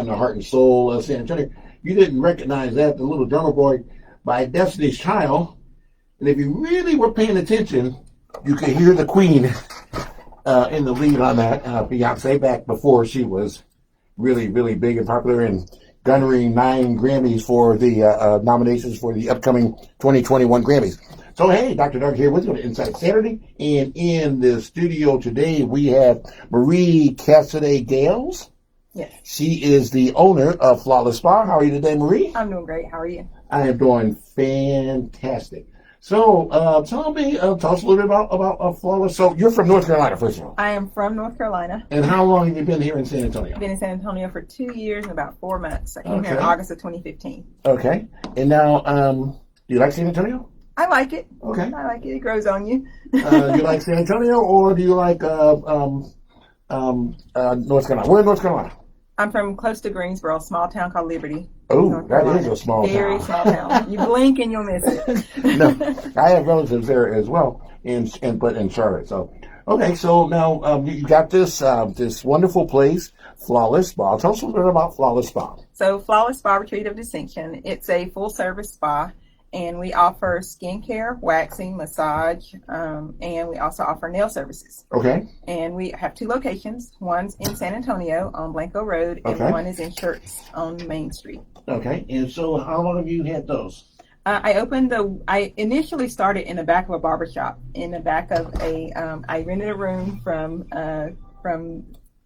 in the heart and soul of San Antonio. You didn't recognize that, the little drummer boy by Destiny's Child. And if you really were paying attention, you could hear the Queen in the lead on that. Beyonce, back before she was really, really big and popular, and garnering 9 Grammys for the nominations for the upcoming 2021 Grammys. So, hey, Dr. Doug here with you on Inside Saturday. And in the studio today, we have Marie Cassidy-Gales. Yes. She is the owner of Flawless Spa. How are you today, Marie? I'm doing great. How are you? I am doing fantastic. So, tell us a little bit about Flawless. So, you're from North Carolina, first of all. I am from North Carolina. And how long have you been here in San Antonio? I've been in San Antonio for 2 years and about 4 months. I came here in Okay. August of 2015. Okay. And now, do you like San Antonio? I like it. Okay. I like it. It grows on you. Do you like San Antonio, or do you like North Carolina? Where in North Carolina? I'm from close to Greensboro, a small town called Liberty. Oh, North that Carolina. is a small Very town. small town. You blink and you'll miss it. No, I have relatives there as well, but in Charlotte. So, okay, so now you got this this wonderful place, Flawless Spa. Tell us a little bit about Flawless Spa. So Flawless Spa Retreat of Distinction, it's a full-service spa, and we offer skincare, waxing, massage, and we also offer nail services. Okay. And we have 2 locations. One's in San Antonio on Blanco Road, and Okay. one is in Schertz on Main Street. Okay. And so, how long have you had those? I initially started in the back of a barbershop, in the back of I rented a room from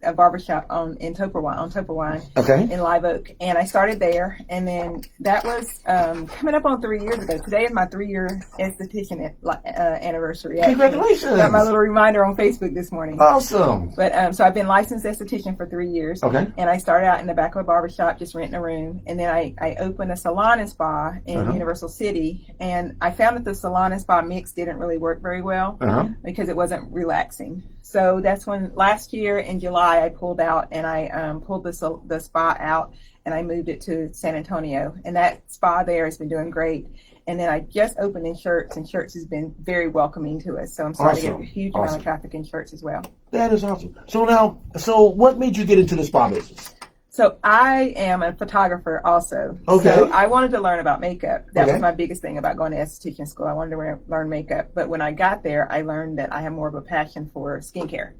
a barbershop in Topperwine Okay. in Live Oak, and I started there, and then that was coming up on 3 years ago. Today is my 3-year esthetician anniversary. Congratulations. Got my little reminder on Facebook this morning. Awesome. But so I've been licensed esthetician for 3 years. Okay. And I started out in the back of a barbershop, just renting a room. And then I opened a salon and spa in Universal City. And I found that the salon and spa mix didn't really work very well because it wasn't relaxing. So that's when last year in July I pulled out, and I pulled the spa out, and I moved it to San Antonio. And that spa there has been doing great. And then I just opened in Schertz, and Schertz has been very welcoming to us. So I'm starting to get a huge amount of traffic in Schertz as well. That is awesome. So what made you get into the spa business? So I am a photographer also. Okay. So I wanted to learn about makeup. That Okay. was my biggest thing about going to esthetician school. I wanted to learn makeup. But when I got there, I learned that I have more of a passion for skincare.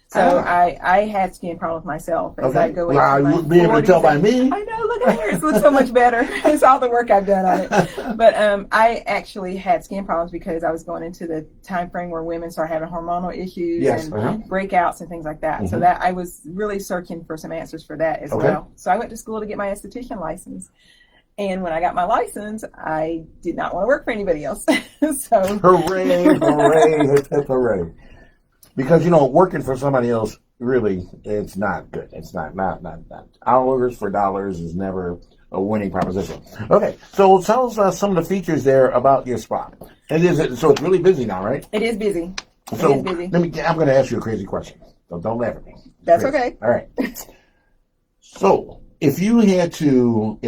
So I had skin problems myself as I go into my you would be able to tell by me. I know, look at her. It looks so much better. It's all the work I've done on it. But I actually had skin problems because I was going into the time frame where women start having hormonal issues and breakouts and things like that. So that I was really searching for some answers for that as well. So I went to school to get my esthetician license. And when I got my license, I did not want to work for anybody else. So Hooray, hooray, hip, hip, hooray. Because, working for somebody else, really, it's not good. It's not. Hours for dollars is never a winning proposition. Okay, so tell us some of the features there about your spa. So it's really busy now, right? it is busy. So It is busy. I'm going to ask you a crazy question. So don't laugh at me. That's Crazy. okay. All right. So if you had to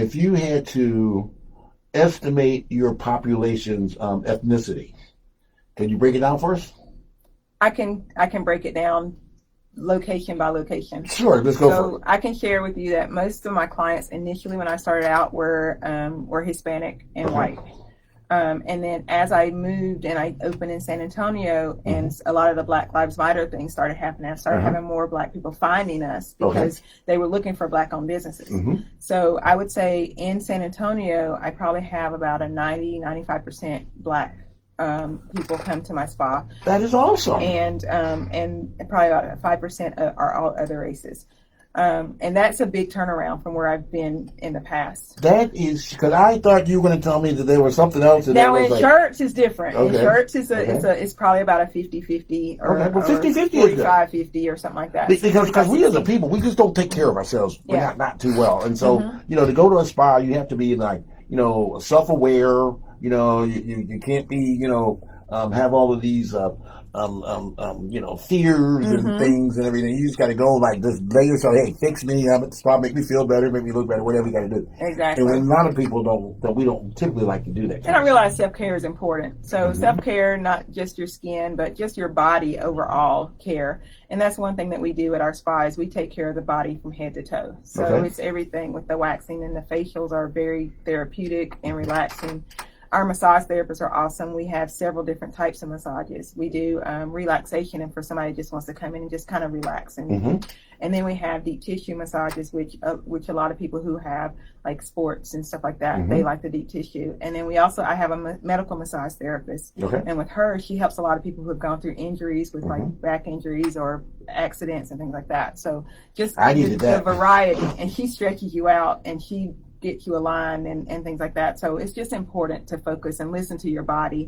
estimate your population's ethnicity, can you break it down for us? I can break it down location by location. Sure, let's go for So it. I can share with you that most of my clients initially when I started out were Hispanic and white. And then as I moved and I opened in San Antonio and a lot of the Black Lives Matter things started happening, I started having more Black people finding us because they were looking for Black-owned businesses. So I would say in San Antonio, I probably have about a 95% Black people come to my spa. That is awesome. And probably about 5% are all other races. And that's a big turnaround from where I've been in the past. That is, because I thought you were going to tell me that there was something else. Now in Schertz is different. Okay. In Schertz it's probably about a 50-50 or, Okay, well, 50-50 is good. 45-50 or something like that. Because we as a people, we just don't take care of ourselves. We're not too well. And so, to go to a spa, you have to be like, self-aware. You can't be, have all of these fears and things and everything. You just got to go like just lay yourself. Hey, fix me. I'm at the spot. Make me feel better. Make me look better. Whatever you got to do. Exactly. And a lot of people we don't typically like to do that. And I realize self-care is important. So self-care, not just your skin, but just your body overall care. And that's one thing that we do at our spa is we take care of the body from head to toe. So it's everything with the waxing, and the facials are very therapeutic and relaxing. Our massage therapists are awesome. We have several different types of massages. We do relaxation, and for somebody who just wants to come in and just kind of relax. And then we have deep tissue massages, which a lot of people who have like sports and stuff like that, they like the deep tissue. And then I have a medical massage therapist. And with her, she helps a lot of people who have gone through injuries with like back injuries or accidents and things like that. So just the variety, and she stretches you out and she get you aligned and things like that. So it's just important to focus and listen to your body,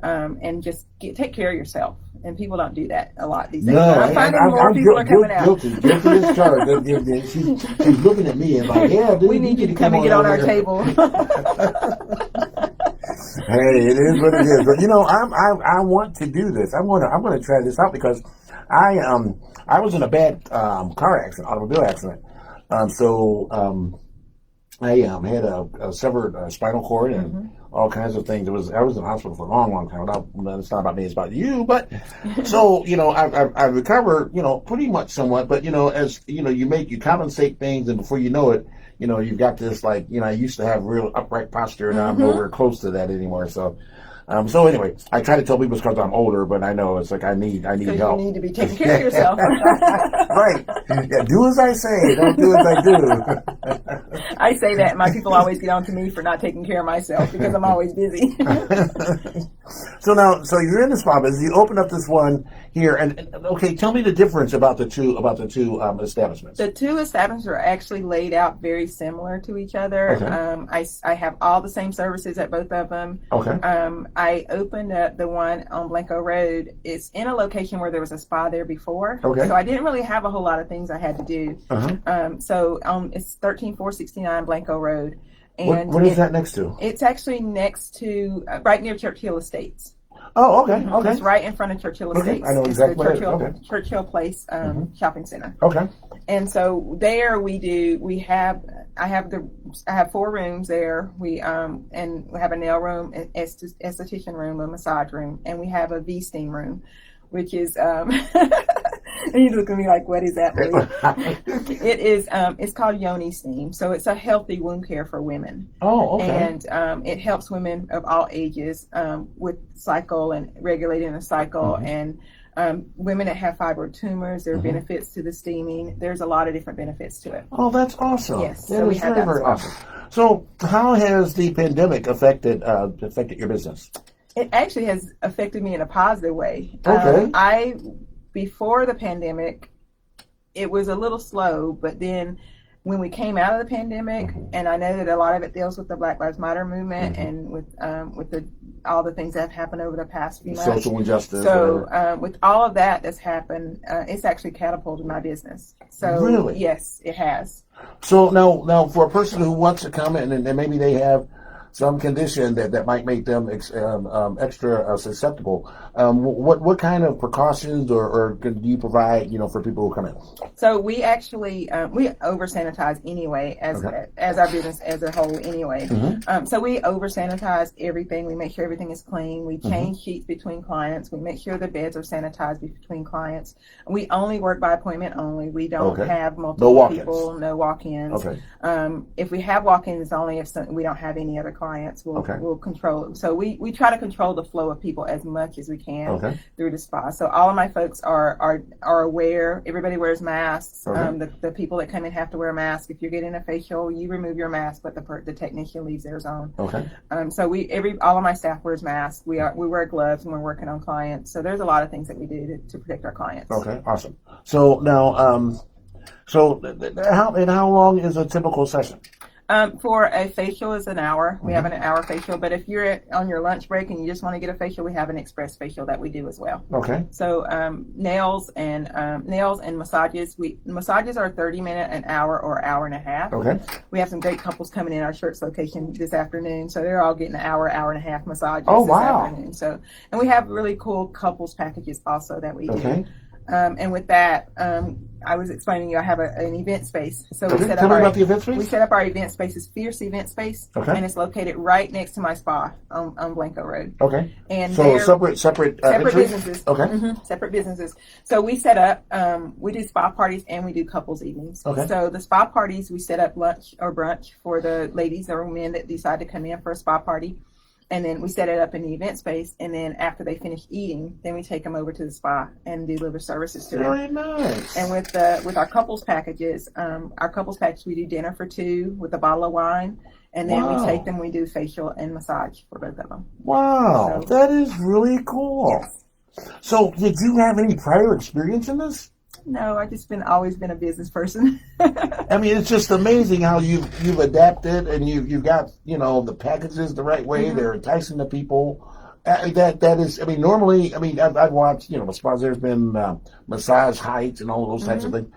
and just take care of yourself. And people don't do that a lot these days. No, I'm finding more people are coming out. Guilty as charged. She's looking at me and like, yeah, dude, we need you to come and get on our table. Hey, it is what it is. But I want to do this. I'm going to try this out because I was in a bad automobile accident. I had a severed spinal cord and all kinds of things. I was in the hospital for a long, long time. It's not about me; it's about you. But so I recovered, pretty much somewhat. But as you compensate things, and before you know it, you've got this I used to have real upright posture, and I'm nowhere close to that anymore. So anyway, I try to tell people it's because I'm older, but I know it's like I need help. You need to be taking care of yourself. Right. Yeah, do as I say, don't do as I do. I say that, and my people always get on to me for not taking care of myself because I'm always busy. So you're in the spa business. You open up this one here, and okay, tell me the difference about the two establishments. The two establishments are actually laid out very similar to each other. Okay. I have all the same services at both of them. Okay. I opened up the one on Blanco Road. It's in a location where there was a spa there before. Okay. So I didn't really have a whole lot of things I had to do. It's 13469 Blanco Road. And what is that next to? It's actually next to, right near Churchill Estates. Oh, okay, okay. It's right in front of Churchill Estates. I know exactly where it is. Okay. Churchill Place Shopping Center. Okay. And so there I have 4 rooms there. We and we have a nail room, an esthetician room, a massage room, and we have a V-steam room, which is and you look at me like, what is that? It is it's called Yoni Steam. So it's a healthy wound care for women. Oh, okay. And it helps women of all ages with cycle and regulating the cycle, and women that have fibroid tumors, there are benefits to the steaming. There's a lot of different benefits to it. Oh, that's awesome. Yes. That is very, very awesome. So how has the pandemic affected your business? It actually has affected me in a positive way. Okay. Before the pandemic, it was a little slow, but then when we came out of the pandemic, and I know that a lot of it deals with the Black Lives Matter movement and with all the things that have happened over the past few months. Social injustice. So with all of that that's happened, it's actually catapulted my business. So really? Yes, it has. So now for a person who wants to come in and maybe they have some condition that might make them extra susceptible. What kind of precautions or do you provide, for people who come in? So we actually we over sanitize anyway as our business as a whole anyway. So we over sanitize everything. We make sure everything is clean. We change sheets between clients. We make sure the beds are sanitized between clients. We only work by appointment only. We don't have multiple people. No walk-ins. Okay. If we have walk-ins, it's only if we don't have any other clients. We'll control it. So we try to control the flow of people as much as we can through the spa. So all of my folks are aware. Everybody wears masks. The people that come in have to wear a mask. If you're getting a facial, you remove your mask, but the technician leaves theirs on. So all of my staff wears masks. We wear gloves when we're working on clients. So there's a lot of things that we do to protect our clients. Okay, awesome. So now, how long is a typical session? For a facial is an hour. We have an hour facial, but if you're on your lunch break and you just want to get a facial, we have an express facial that we do as well. Okay. So nails and massages. Massages are 30-minute, an hour, or hour and a half. Okay. We have some great couples coming in our Shirts location this afternoon, so they're all getting an hour, hour and a half massages this afternoon. So, and we have really cool couples packages also that we do. Okay. And with that, I was explaining to you, I have an event space. So we set Tell up me about the event space. We set up our event space as Fierce Event Space, Okay. and it's located right next to my spa on Blanco Road. Okay. And so separate separate businesses. Okay. Separate businesses. So we set up, we do spa parties and we do couples evenings. Okay. So the spa parties, we set up lunch or brunch for the ladies or men that decide to come in for a spa party. And then we set it up in the event space, and then after they finish eating, then we take them over to the spa and deliver services to them. Very nice. And with our couples packages, we do dinner for two with a bottle of wine, and then we take them, we do facial and massage for both of them. Wow, So, that is really cool. yes. So, did you have any prior experience in this? No, I just always been a business person. I mean, it's just amazing how you've adapted and you've got the packages the right way. They're enticing the people. That is, I mean, normally, I've watched spas. There's been massage heights and all those types of things,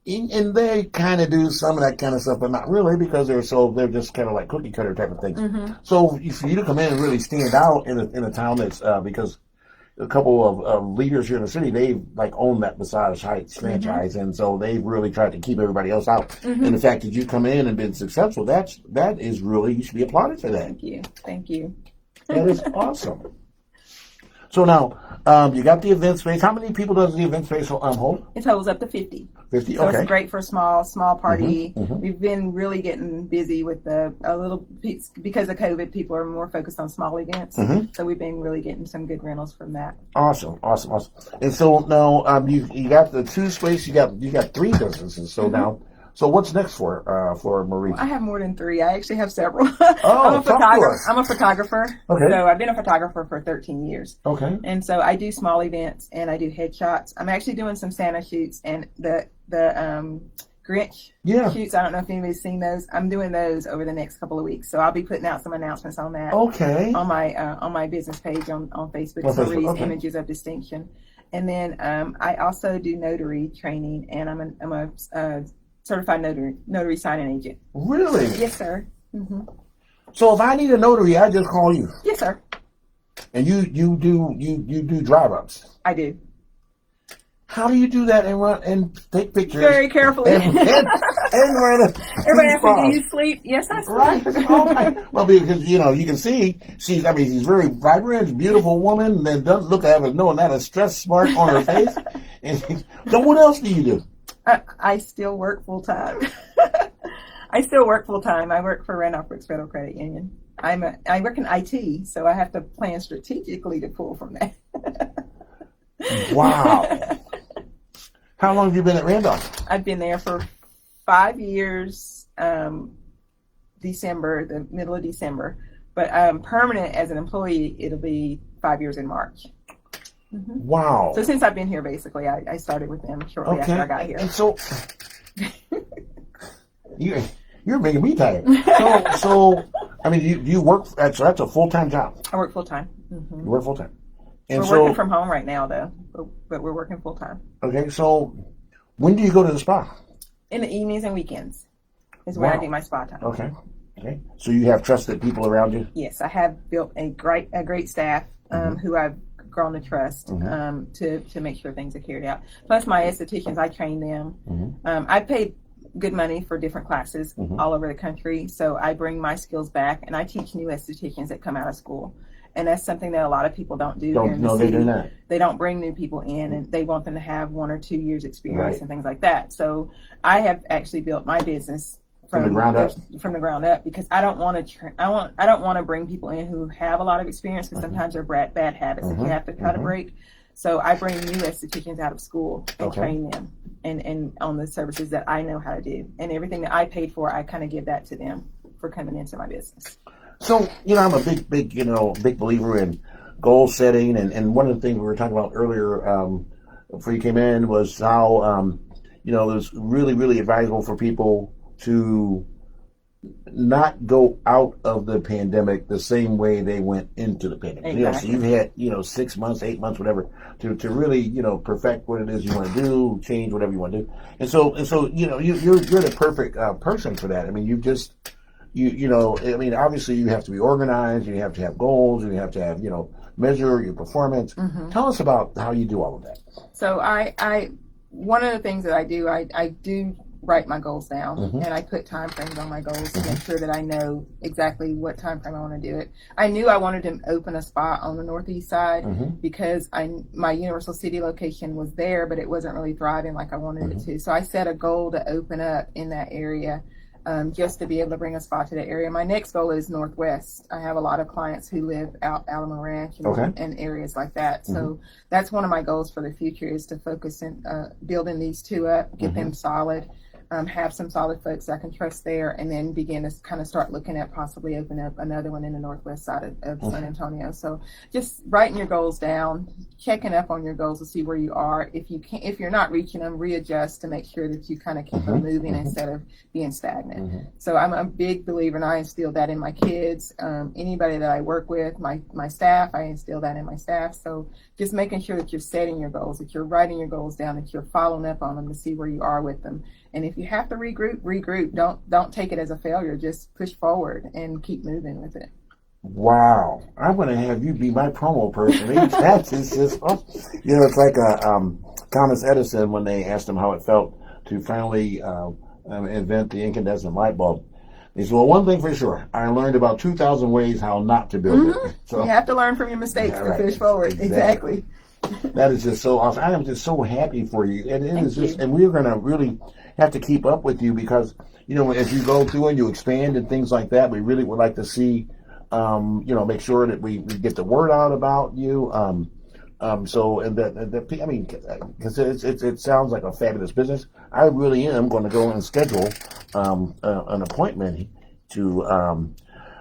and they kind of do some of that kind of stuff, but not really because they're just kind of like cookie cutter type of things. So for you to come in and really stand out in a town that's because a couple of leaders here in the city, they own that Massage Heights franchise, and so they've really tried to keep everybody else out. And the fact that you come in and been successful, that is really, you should be applauded for that. Thank you. That is awesome. So now, you got the event space. How many people does the event space hold? It totals up to 50. 50, so okay. It's great for a small party. We've been really getting busy with because of COVID, people are more focused on small events. So we've been really getting some good rentals from that. Awesome. And so now, you got the two space, you got three businesses. So now, so what's next for Marie? I have more than three. I actually have several. Oh, I'm a photographer. Okay. So I've been a photographer for 13 years. Okay. And so I do small events and I do headshots. I'm actually doing some Santa shoots and the Grinch shoots. I don't know if anybody's seen those. I'm doing those over the next couple of weeks. So I'll be putting out some announcements on that. Okay. On my business page on Facebook. Marie's Images of Distinction. And then I also do notary training, and I'm a certified notary signing agent. Really? Yes, sir. So if I need a notary, I just call you. Yes, sir. And you do drive-ups. I do. How do you do that and run and take pictures? Very carefully. And run Everybody asks me, do you sleep? Yes, I sleep. Right. Okay. Well, because you can see she's very vibrant, beautiful woman, and then doesn't look to have not a stress mark on her face. And so, what else do you do? I still work full time. I work for Randolph Brooks Federal Credit Union. I work in IT, so I have to plan strategically to pull from that. Wow. How long have you been at Randolph? I've been there for 5 years, December, the middle of December. But permanent as an employee, it'll be 5 years in March. Wow. So since I've been here, basically, I started with them shortly after I got here. And so, you're making me tired. So you work, so that's a full-time job. I work full-time. You work full-time. And we're working from home right now, though, but we're working full-time. Okay, so when do you go to the spa? In the evenings and weekends is where I do my spa time. Okay. So you have trusted people around you? Yes, I have built a great staff who I've grown to trust to make sure things are carried out. Plus, my estheticians, I train them. I paid good money for different classes all over the country, so I bring my skills back, and I teach new estheticians that come out of school. And that's something that a lot of people don't do here in the city. They do not. They don't bring new people in, and they want them to have 1 or 2 years experience and things like that. So I have actually built my business from the ground up because I don't want to bring people in who have a lot of experience, because sometimes they're bad habits that you have to try to break. So I bring new estheticians out of school and train them and on the services that I know how to do, and everything that I paid for, I kind of give that to them for coming into my business. So, I'm a big believer in goal setting, and one of the things we were talking about earlier before you came in was how it was really, really advisable for people to not go out of the pandemic the same way they went into the pandemic. Exactly. So you've had 6 months, 8 months, whatever, to really perfect what it is you want to do, change whatever you want to do. And so you're the perfect person for that. I mean, obviously you have to be organized, you have to have goals, you have to have measure your performance. Mm-hmm. Tell us about how you do all of that. So I one of the things that I do write my goals down, mm-hmm. and I put time frames on my goals to make sure that I know exactly what time frame I want to do it. I knew I wanted to open a spot on the northeast side, mm-hmm. because my Universal City location was there, but it wasn't really thriving like I wanted mm-hmm. it to. So I set a goal to open up in that area, just to be able to bring a spot to the area. My next goal is Northwest. I have a lot of clients who live out Alamo Ranch and areas like that. So mm-hmm. that's one of my goals for the future, is to focus in building these two up, get mm-hmm. them solid, have some solid folks I can trust there, and then begin to kind of start looking at possibly opening up another one in the northwest side of San Antonio. So just writing your goals down, checking up on your goals to see where you are. If you're not reaching them, readjust to make sure that you kind of keep mm-hmm. them moving mm-hmm. instead of being stagnant. Mm-hmm. So I'm a big believer, and I instill that in my kids, anybody that I work with, my staff, I instill that in my staff. So just making sure that you're setting your goals, that you're writing your goals down, that you're following up on them to see where you are with them. And if you have to regroup. Don't take it as a failure. Just push forward and keep moving with it. Wow, I'm going to have you be my promo person. That's just, it's like Thomas Edison when they asked him how it felt to finally invent the incandescent light bulb. He said, well, one thing for sure, I learned about 2,000 ways how not to build mm-hmm. it. So, you have to learn from your mistakes to push forward. Exactly. That is just so awesome. I am just so happy for you. And it is just, and we're going to really have to keep up with you because, as you go through and you expand and things like that, we really would like to see, make sure that we get the word out about you. Because it sounds like a fabulous business. I really am going to go and schedule an appointment to,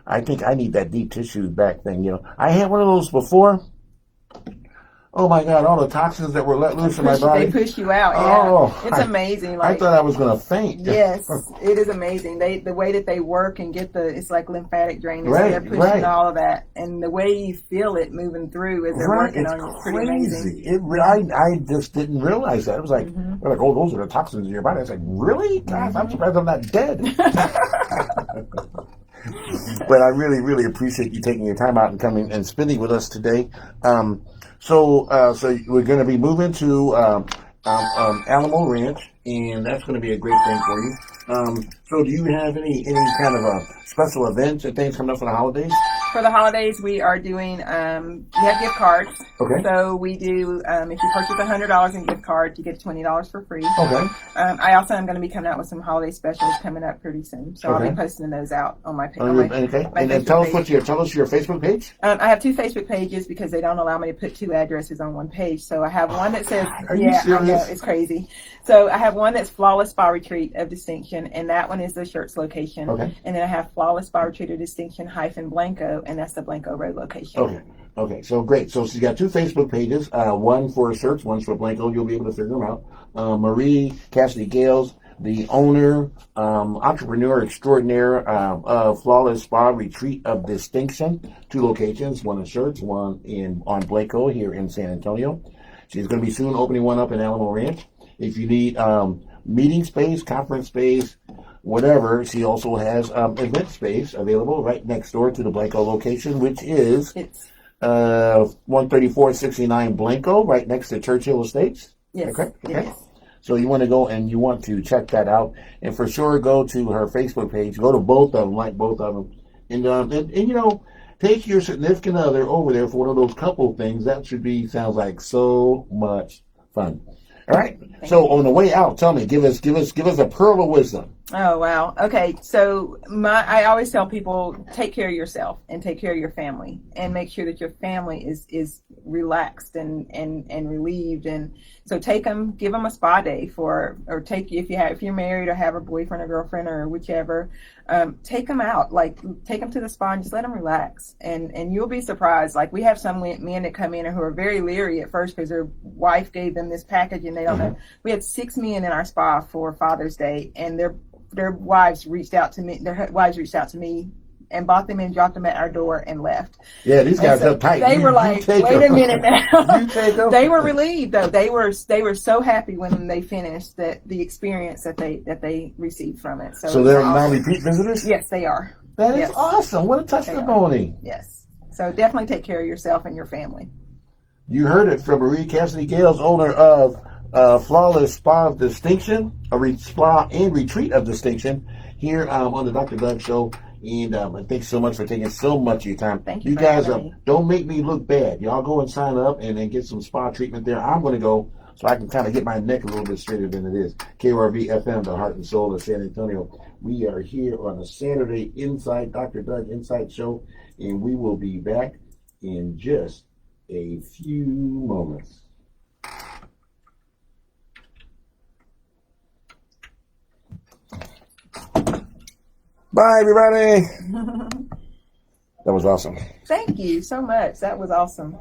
I think I need that deep tissue back thing. I had one of those before. Oh my God, all the toxins that were let loose in my body. They push you out, yeah. Oh, it's amazing. I thought I was going to faint. Yes, it is amazing. The way that they work and it's like lymphatic drainage. Right, so they're pushing all of that. And the way you feel it moving through as they're working on you, it's pretty amazing. I just didn't realize that. It was like, mm-hmm. they're like, oh, those are the toxins in your body. I was like, really? God, mm-hmm. I'm surprised I'm not dead. But I really, really appreciate you taking your time out and coming and spending with us today. So we're going to be moving to Alamo Ranch, and that's going to be a great thing for you. So do you have any kind of special events and things coming up for the holidays? For the holidays, we are doing, we have gift cards. Okay. So we do, if you purchase $100 in gift cards, you get $20 for free. Okay. I also am going to be coming out with some holiday specials coming up pretty soon. So I'll be posting those out on my page. Okay. And then tell us your Facebook page. I have two Facebook pages because they don't allow me to put two addresses on one page. So I have one that says, Are you serious? I know, it's crazy. So I have one that's Flawless Spa Retreat of Distinction, and that one is the shirts location. Okay. And then I have Flawless Spa Retreat of Distinction Blanco, and that's the Blanco Road location. Okay. So great. So she's got two Facebook pages. One for shirts, one's for Blanco. You'll be able to figure them out. Marie Cassidy Gales, the owner, entrepreneur extraordinaire of Flawless Spa Retreat of Distinction. Two locations, one in shirts, one on Blanco here in San Antonio. She's going to be soon opening one up in Alamo Ranch. If you need meeting space, conference space, whatever, she also has event space available right next door to the Blanco location, which is 13469 Blanco, right next to Churchill Estates. Yes. Okay. Yes. So you want to go and you want to check that out, and for sure go to her Facebook page. Go to both of them, like both of them, and take your significant other over there for one of those couple things. That sounds like so much fun. All right. So on the way out, tell me, give us a pearl of wisdom. Oh, wow. Okay. So I always tell people, take care of yourself and take care of your family, and make sure that your family is relaxed and relieved. And so give them a spa day if you're married or have a boyfriend or girlfriend or whichever, take them out, take them to the spa and just let them relax. And you'll be surprised. Like, we have some men that come in who are very leery at first because their wife gave them this package and they don't know. We had 6 men in our spa for Father's Day, and their their wives reached out to me. Their wives reached out to me and bought them and dropped them at our door and left. Yeah, these guys are tight. They were like, wait a minute now. You take them. They were relieved though. They were so happy when they finished the experience that they received from it. So they're now repeat visitors? Yes, they are. That is awesome. What a testimony. Yes. So definitely take care of yourself and your family. You heard it from Marie Cassidy Gales, owner of Flawless Spa of Distinction, a spa and retreat of distinction, here on the Dr. Doug Show. And thanks so much for taking so much of your time. Thank you. You guys don't make me look bad. Y'all go and sign up and then get some spa treatment there. I'm going to go so I can kind of get my neck a little bit straighter than it is. KRV FM, the heart and soul of San Antonio. We are here on a Saturday Inside Dr. Doug Insight Show, and we will be back in just a few moments. Bye, everybody. That was awesome. Thank you so much. That was awesome.